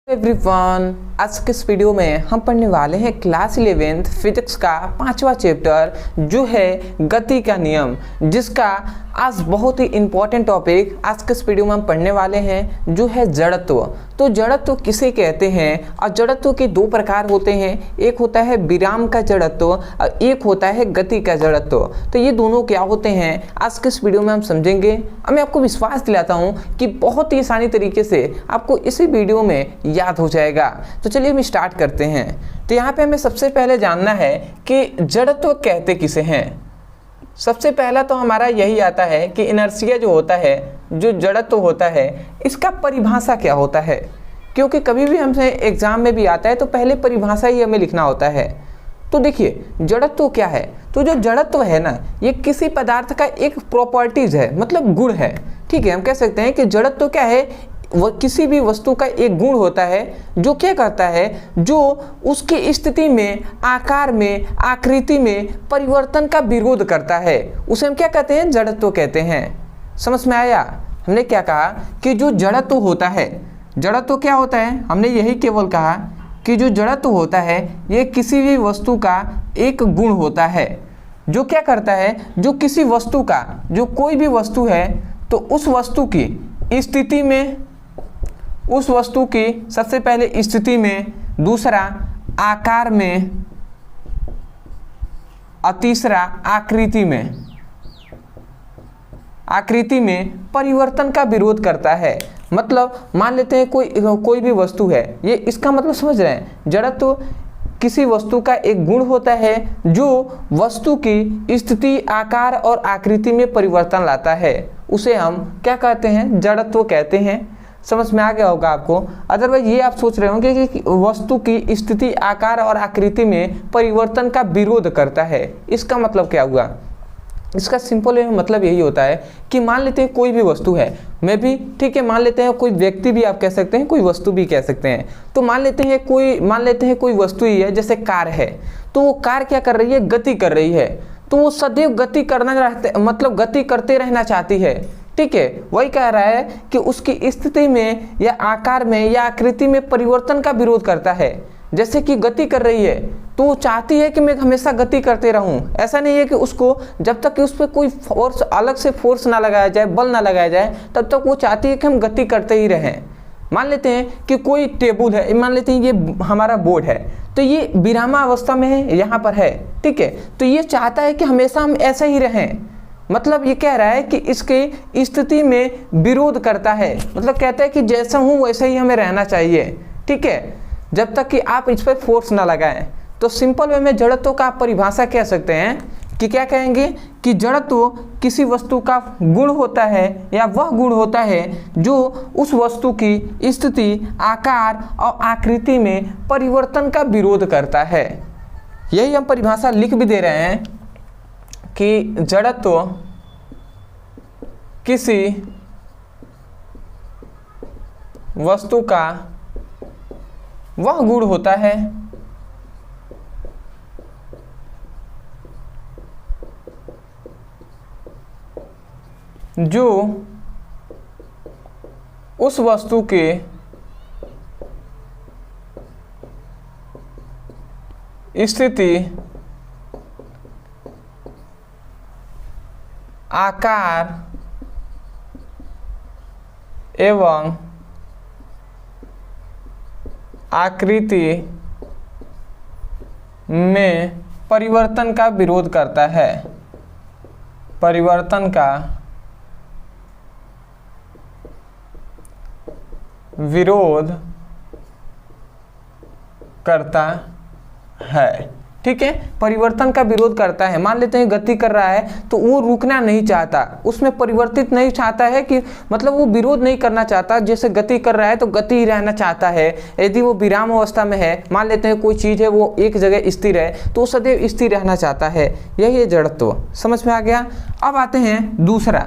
Everyone, आज के इस वीडियो में हम पढ़ने वाले हैं क्लास 11th फिजिक्स का 5वां चैप्टर जो है गति का नियम, जिसका आज बहुत ही इम्पोर्टेंट टॉपिक आज के इस वीडियो में हम पढ़ने वाले हैं जो है जड़त्व। तो जड़त्व किसे कहते हैं और जड़त्व के दो प्रकार होते हैं, एक होता है विराम का जड़त्व और एक होता है गति का जड़त्व। तो ये दोनों क्या होते हैं आज के इस वीडियो में हम समझेंगे और मैं आपको विश्वास दिलाता हूँ कि बहुत ही आसानी तरीके से आपको इसी वीडियो में याद हो जाएगा। तो चलिए हम स्टार्ट करते हैं। तो यहाँ पे हमें सबसे पहले जानना है कि जड़त्व कहते किसे हैं। सबसे पहला तो हमारा यही आता है कि इनर्शिया जो होता है, जो जड़त्व होता है, इसका परिभाषा क्या होता है, क्योंकि कभी भी हमसे एग्जाम में भी आता है तो पहले परिभाषा ही हमें लिखना होता है। तो देखिए जड़त्व क्या है, तो जो जड़त्व है ना, ये किसी पदार्थ का एक प्रॉपर्टीज है, मतलब गुण है। ठीक है, हम कह सकते हैं कि जड़त्व क्या है, वो किसी भी वस्तु का एक गुण होता है जो क्या करता है, जो उसकी स्थिति में, आकार में, आकृति में परिवर्तन का विरोध करता है, उसे हम क्या कहते हैं, जड़त्व कहते हैं। समझ में आया? हमने क्या कहा कि जो जड़त्व होता है, जड़त्व क्या होता है, हमने यही केवल कहा कि जो जड़त्व होता है ये किसी भी वस्तु का एक गुण होता है जो क्या करता है, जो किसी वस्तु का, जो कोई भी वस्तु है तो उस वस्तु की स्थिति में, उस वस्तु की सबसे पहले स्थिति में, दूसरा आकार में और तीसरा आकृति में परिवर्तन का विरोध करता है। मतलब मान लेते हैं कोई भी वस्तु है, ये इसका मतलब समझ रहे हैं, जड़त्व किसी वस्तु का एक गुण होता है जो वस्तु की स्थिति, आकार और आकृति में परिवर्तन लाता है, उसे हम क्या कहते हैं, जड़त्व कहते हैं। समझ में आ गया होगा आपको। अदरवाइज ये आप सोच रहे होंगे कि वस्तु की स्थिति, आकार और आकृति में परिवर्तन का विरोध करता है, इसका मतलब क्या हुआ। इसका सिंपल मतलब यही होता है कि मान लेते हैं कोई भी वस्तु है, मैं भी ठीक है, मान लेते हैं कोई व्यक्ति भी आप कह सकते हैं, कोई वस्तु भी कह सकते हैं। तो मान लेते हैं कोई वस्तु ही है, जैसे कार है, तो वो कार क्या कर रही है, गति कर रही है, तो वो सदैव गति करते रहना चाहती है। ठीक है, वही कह रहा है कि उसकी स्थिति में या आकार में या आकृति में परिवर्तन का विरोध करता है। जैसे कि गति कर रही है तो वो चाहती है कि मैं हमेशा गति करते रहूं। ऐसा नहीं है कि उसको, जब तक कि उस पर कोई फोर्स, अलग से फोर्स ना लगाया जाए, बल ना लगाया जाए, तब तक वो चाहती है कि हम गति करते ही रहें। मान लेते हैं कि कोई टेबल है, मान लेते हैं ये हमारा बोर्ड है, तो ये विरामावस्था में है, यहाँ पर है। ठीक है, तो ये चाहता है कि हमेशा हम ऐसे ही रहें। मतलब ये कह रहा है कि इसके स्थिति में विरोध करता है, मतलब कहता है कि जैसा हूँ वैसे ही हमें रहना चाहिए। ठीक है, जब तक कि आप इस पर फोर्स ना लगाएं। तो सिंपल वे में जड़त्व का आप परिभाषा कह सकते हैं कि क्या कहेंगे कि जड़त्व किसी वस्तु का गुण होता है या वह गुण होता है जो उस वस्तु की स्थिति, आकार और आकृति में परिवर्तन का विरोध करता है। यही हम परिभाषा लिख भी दे रहे हैं कि जड़त्व किसी वस्तु का वह गुण होता है जो उस वस्तु के स्थिति, आकार एवं आकृति में परिवर्तन का विरोध करता है, परिवर्तन का विरोध करता है। ठीक है, परिवर्तन का विरोध करता है। मान लेते हैं गति कर रहा है तो वो रुकना नहीं चाहता, उसमें परिवर्तित नहीं चाहता है कि मतलब वो विरोध नहीं करना चाहता। जैसे गति कर रहा है तो गति ही रहना चाहता है। यदि वो विराम अवस्था में है, मान लेते हैं कोई चीज़ है वो एक जगह स्थिर है, तो वो सदैव स्थिर रहना चाहता है। यही है जड़त्व। समझ में आ गया। अब आते हैं दूसरा,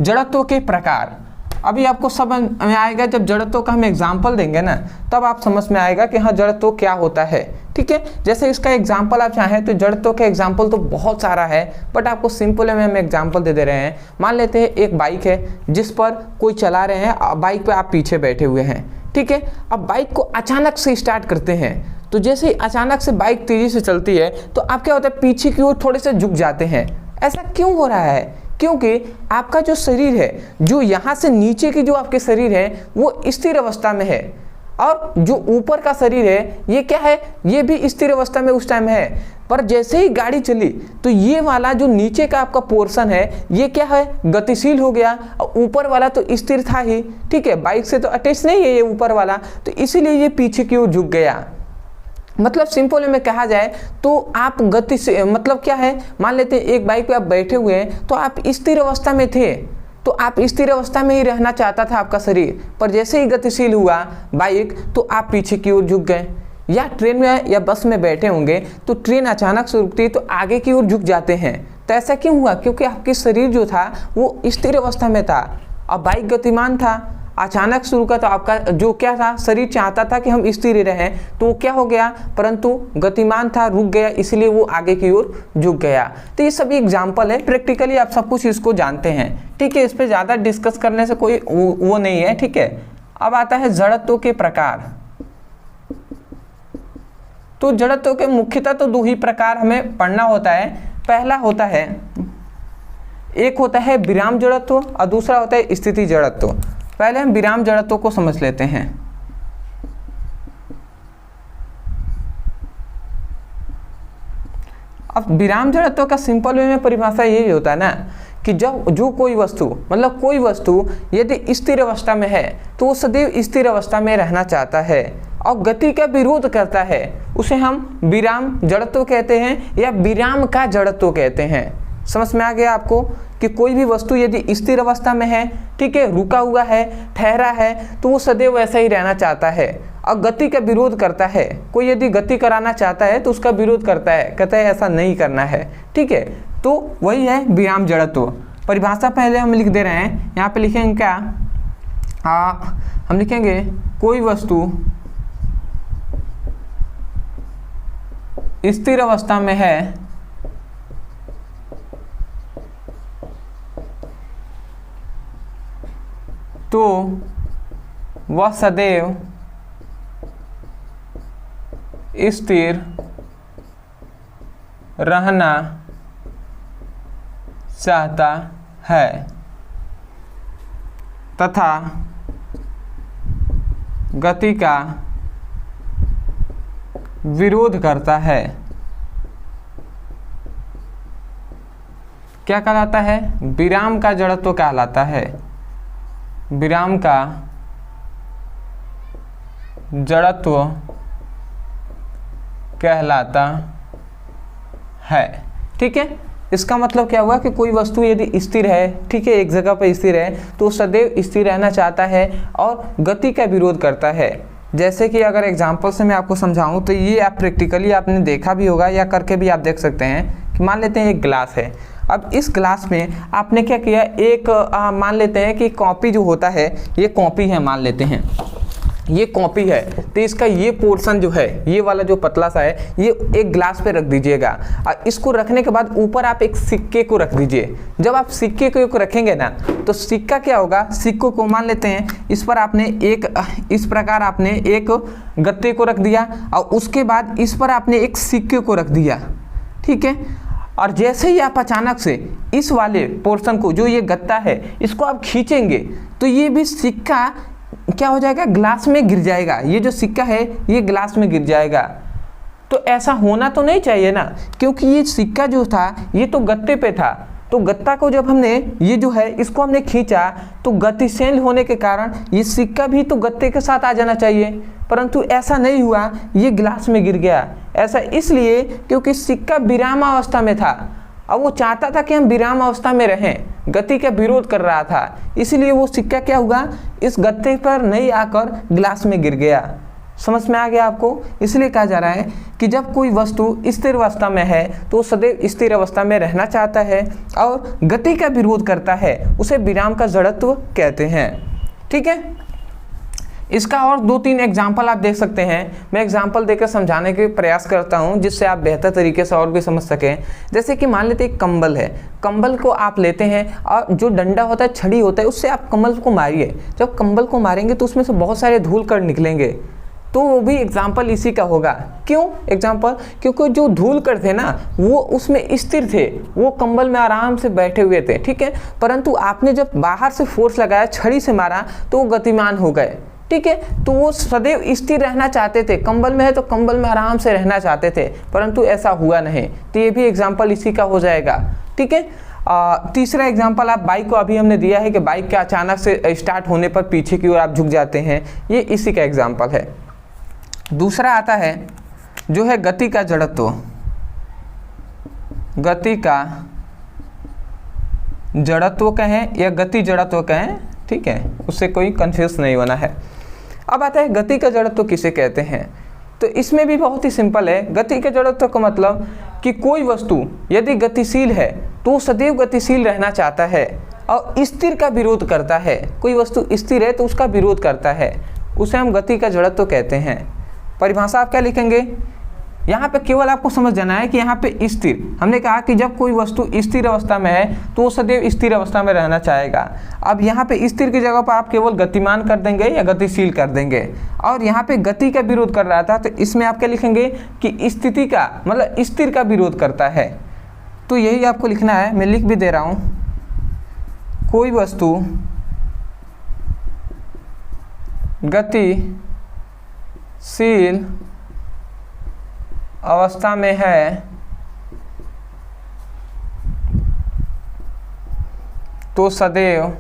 जड़त्व के प्रकार। अभी आपको समझ में आएगा जब जड़त्व का हम एग्जाम्पल देंगे ना, तब आप समझ में आएगा कि हाँ जड़त्व क्या होता है। ठीक है, जैसे इसका एग्जाम्पल आप चाहें तो जड़त्व का एग्जाम्पल तो बहुत सारा है, बट आपको सिंपल में हम एग्जाम्पल दे रहे हैं। मान लेते हैं एक बाइक है जिस पर कोई चला रहे हैं, बाइक पे आप पीछे बैठे हुए हैं। ठीक है। अब बाइक को अचानक से स्टार्ट करते हैं, तो जैसे ही अचानक से बाइक तेजी से चलती है तो आप क्या होता है, पीछे की ओर थोड़े से झुक जाते हैं। ऐसा क्यों हो रहा है? क्योंकि आपका जो शरीर है, जो यहाँ से नीचे की जो आपके शरीर है वो स्थिर अवस्था में है, और जो ऊपर का शरीर है ये क्या है, ये भी स्थिर अवस्था में उस टाइम है। पर जैसे ही गाड़ी चली तो ये वाला जो नीचे का आपका पोर्शन है ये क्या है, गतिशील हो गया, और ऊपर वाला तो स्थिर था ही, ठीक है, बाइक से तो अटैच नहीं है ये ऊपर वाला, तो इसीलिए ये पीछे की ओर झुक गया। मतलब सिंपल में कहा जाए तो आप गति से मतलब क्या है, मान लेते हैं एक बाइक पे आप बैठे हुए हैं तो आप स्थिर अवस्था में थे, तो आप स्थिर अवस्था में ही रहना चाहता था आपका शरीर, पर जैसे ही गतिशील हुआ बाइक तो आप पीछे की ओर झुक गए। या ट्रेन में या बस में बैठे होंगे तो ट्रेन अचानक से रुकती है तो आगे की ओर झुक जाते हैं। तो ऐसा क्यों हुआ? क्योंकि आपके शरीर जो था वो स्थिर अवस्था में था और बाइक गतिमान था, अचानक से रुका तो आपका जो क्या था, शरीर चाहता था कि हम स्थिर रहें, तो वो क्या हो गया, परंतु गतिमान था, रुक गया, इसलिए वो आगे की ओर झुक गया। तो ये सभी एग्जाम्पल है, प्रैक्टिकली आप सब कुछ इसको जानते हैं, ठीक है, इस पर ज़्यादा डिस्कस करने से कोई वो नहीं है, ठीक है। अब आता है जड़त्व के प्रकार। तो जड़त्व के मुख्यतः तो दो ही प्रकार हमें पढ़ना होता है। पहला होता है, एक होता है विराम जड़त्व और दूसरा होता है स्थिति जड़त्व। पहले हम विराम जड़त्व को समझ लेते हैं। अब विराम जड़त्व का सिंपल वे में परिभाषा यही होता है ना कि जब जो कोई वस्तु मतलब कोई वस्तु यदि स्थिर अवस्था में है तो वो सदैव स्थिर अवस्था में रहना चाहता है और गति का विरोध करता है, उसे हम विराम जड़त्व कहते हैं या विराम का जड़त्व कहते हैं। समझ में आ गया आपको कि कोई भी वस्तु यदि स्थिर अवस्था में है, ठीक है, रुका हुआ है, ठहरा है, तो वो सदैव वैसा ही रहना चाहता है और गति का विरोध करता है। कोई यदि गति कराना चाहता है तो उसका विरोध करता है, कहता है ऐसा नहीं करना है, ठीक है। तो वही है विराम जड़त्व। परिभाषा पहले हम लिख दे रहे हैं, यहाँ पे लिखेंगे क्या, हम लिखेंगे कोई वस्तु स्थिर अवस्था में है तो वह सदैव स्थिर रहना चाहता है तथा गति का विरोध करता है। क्या कहलाता है? विराम का जड़त्व कहलाता है। विराम का जड़त्व कहलाता है, ठीक है। इसका मतलब क्या हुआ कि कोई वस्तु यदि स्थिर है, ठीक है, एक जगह पर स्थिर है तो सदैव स्थिर रहना चाहता है और गति का विरोध करता है। जैसे कि अगर एग्जांपल से मैं आपको समझाऊं तो ये आप प्रैक्टिकली आपने देखा भी होगा या करके भी आप देख सकते हैं कि मान लेते हैं एक ग्लास है। अब इस ग्लास में आपने क्या किया, एक मान लेते हैं कि कॉपी जो होता है, ये कॉपी है, मान लेते हैं ये कॉपी है, तो इसका ये पोर्शन जो है, ये वाला जो पतला सा है, ये एक ग्लास पे रख दीजिएगा और इसको रखने के बाद ऊपर आप एक सिक्के को रख दीजिए। जब आप सिक्के को रखेंगे ना तो सिक्का क्या होगा, सिक्कों को मान लेते हैं इस पर आपने एक इस प्रकार आपने एक गत्ते को रख दिया और उसके बाद इस पर आपने एक सिक्के को रख दिया, ठीक है। और जैसे ही आप अचानक से इस वाले पोर्शन को, जो ये गत्ता है, इसको आप खींचेंगे तो ये भी सिक्का क्या हो जाएगा, ग्लास में गिर जाएगा। ये जो सिक्का है ये ग्लास में गिर जाएगा। तो ऐसा होना तो नहीं चाहिए ना, क्योंकि ये सिक्का जो था ये तो गत्ते पे था, तो गत्ता को जब हमने ये जो है इसको हमने खींचा तो गतिशील होने के कारण ये सिक्का भी तो गत्ते के साथ आ जाना चाहिए, परंतु ऐसा नहीं हुआ, ये ग्लास में गिर गया। ऐसा इसलिए क्योंकि सिक्का विराम अवस्था में था, अब वो चाहता था कि हम विराम अवस्था में रहें, गति का विरोध कर रहा था, इसलिए वो सिक्का क्या हुआ, इस गत्ते पर नहीं आकर ग्लास में गिर गया। समझ में आ गया आपको? इसलिए कहा जा रहा है कि जब कोई वस्तु स्थिर अवस्था में है तो सदैव स्थिर अवस्था में रहना चाहता है और गति का विरोध करता है, उसे विराम का जड़त्व कहते हैं, ठीक है। इसका और 2-3 एग्जाम्पल आप देख सकते हैं। मैं एग्जाम्पल देकर समझाने के प्रयास करता हूं जिससे आप बेहतर तरीके से और भी समझ सकें। जैसे कि मान लेते एक कंबल है, कंबल को आप लेते हैं और जो डंडा होता है, छड़ी होता है, उससे आप कंबल को मारिए। जब कंबल को मारेंगे तो उसमें से बहुत सारे धूल कण निकलेंगे, तो वो भी एग्जाम्पल इसी का होगा। क्यों एग्जाम्पल? क्योंकि जो धूल कण थे ना वो उसमें स्थिर थे, वो कंबल में आराम से बैठे हुए थे, ठीक है। परंतु आपने जब बाहर से फोर्स लगाया, छड़ी से मारा, तो वो गतिमान हो गए, ठीक है। तो वो सदैव स्थिर रहना चाहते थे, कंबल में है तो कंबल में आराम से रहना चाहते थे, परंतु ऐसा हुआ नहीं। तो ये भी एग्जाम्पल इसी का हो जाएगा, ठीक है। तीसरा एग्जाम्पल आप बाइक को अभी हमने दिया है कि बाइक के अचानक से स्टार्ट होने पर पीछे की ओर आप झुक जाते हैं, ये इसी का एग्जाम्पल है। दूसरा आता है जो है गति का जड़त्व। गति का जड़त्व कहें या गति जड़त्व कहें, ठीक है, उससे कोई कंफ्यूज नहीं होना है। अब आता है गति का जड़त्व किसे कहते हैं। तो इसमें भी बहुत ही सिंपल है। गति के जड़त्व का मतलब कि कोई वस्तु यदि गतिशील है तो सदैव गतिशील रहना चाहता है और स्थिर का विरोध करता है। कोई वस्तु स्थिर है तो उसका विरोध करता है, उसे हम गति का जड़त्व कहते हैं। परिभाषा आप क्या लिखेंगे? यहाँ पे केवल आपको समझ जाना है कि यहाँ पे स्थिर, हमने कहा कि जब कोई वस्तु स्थिर अवस्था में है तो वो सदैव स्थिर अवस्था में रहना चाहेगा। अब यहाँ पे स्थिर की जगह पर आप केवल गतिमान कर देंगे या गतिशील कर देंगे। और यहाँ पे गति का विरोध कर रहा था तो इसमें आप क्या लिखेंगे कि स्थिति का मतलब स्थिर का विरोध करता है। तो यही आपको लिखना है, मैं लिख भी दे रहा हूँ। कोई वस्तु गतिशील अवस्था में है तो सदैव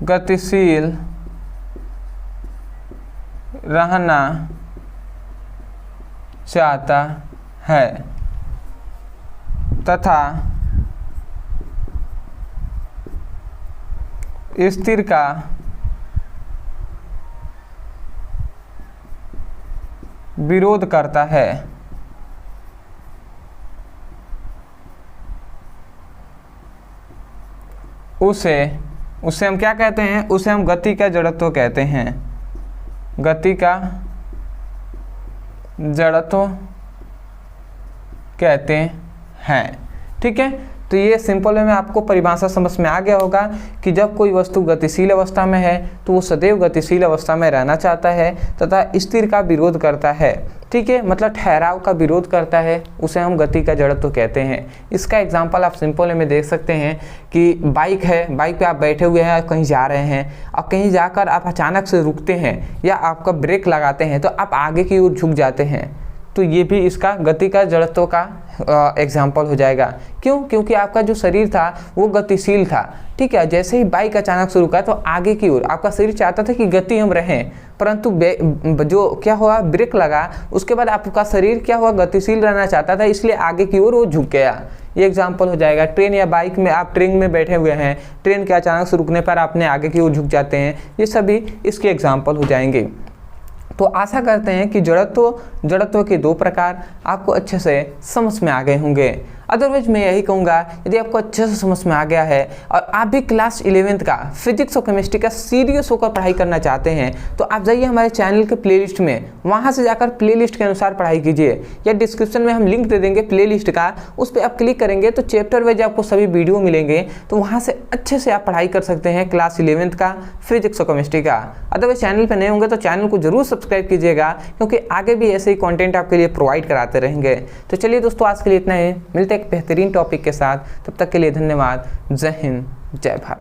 गतिशील रहना चाहता है तथा स्थिर का विरोध करता है। उसे हम क्या कहते हैं? उसे हम गति का जड़त्व कहते हैं। गति का जड़त्व कहते हैं, ठीक है। तो ये सिंपल वे में आपको परिभाषा समझ में आ गया होगा कि जब कोई वस्तु गतिशील अवस्था में है तो वो सदैव गतिशील अवस्था में रहना चाहता है तथा स्थिर का विरोध करता है, ठीक है, मतलब ठहराव का विरोध करता है, उसे हम गति का जड़त्व कहते हैं। इसका एग्जांपल आप सिंपल वे में देख सकते हैं कि बाइक है, बाइक पे आप बैठे हुए हैं, कहीं जा रहे हैं, अब कहीं जाकर आप अचानक से रुकते हैं या आपका ब्रेक लगाते हैं तो आप आगे की ओर झुक जाते हैं, तो ये भी इसका गति का जड़त्व का एग्जाम्पल हो जाएगा। क्यों? क्योंकि आपका जो शरीर था वो गतिशील था, ठीक है। जैसे ही बाइक अचानक से रुका तो आगे की ओर आपका शरीर चाहता था कि गति हम रहें, परंतु जो क्या हुआ, ब्रेक लगा, उसके बाद आपका शरीर क्या हुआ, गतिशील रहना चाहता था, इसलिए आगे की ओर वो झुक गया। ये एग्जाम्पल हो जाएगा। ट्रेन या बाइक में आप ट्रेन में बैठे हुए हैं, ट्रेन के अचानक से रुकने पर आपने आगे की ओर झुक जाते हैं, ये सभी इसके एग्जाम्पल हो जाएंगे। तो आशा करते हैं कि जड़त्व के 2 प्रकार आपको अच्छे से समझ में आ गए होंगे। अदरवाइज मैं यही कहूँगा, यदि आपको अच्छे से समझ में आ गया है और आप भी क्लास 11th का फिजिक्स और केमिस्ट्री का सीरियस होकर पढ़ाई करना चाहते हैं तो आप जाइए हमारे चैनल के प्लेलिस्ट में, वहाँ से जाकर प्लेलिस्ट के अनुसार पढ़ाई कीजिए, या डिस्क्रिप्शन में हम लिंक दे देंगे प्लेलिस्ट का, उस पर आप क्लिक करेंगे तो चैप्टर वाइज आपको सभी वीडियो मिलेंगे, तो वहाँ से अच्छे से आप पढ़ाई कर सकते हैं क्लास 11th का फिजिक्स और केमिस्ट्री का। अदरवाइज चैनल पर नए होंगे तो चैनल को जरूर सब्सक्राइब कीजिएगा, क्योंकि आगे भी ऐसे ही कंटेंट आपके लिए प्रोवाइड कराते रहेंगे। तो चलिए दोस्तों, आज के लिए इतना ही, मिलते हैं एक बेहतरीन टॉपिक के साथ, तब तक के लिए धन्यवाद। जय हिंद, जय भारत।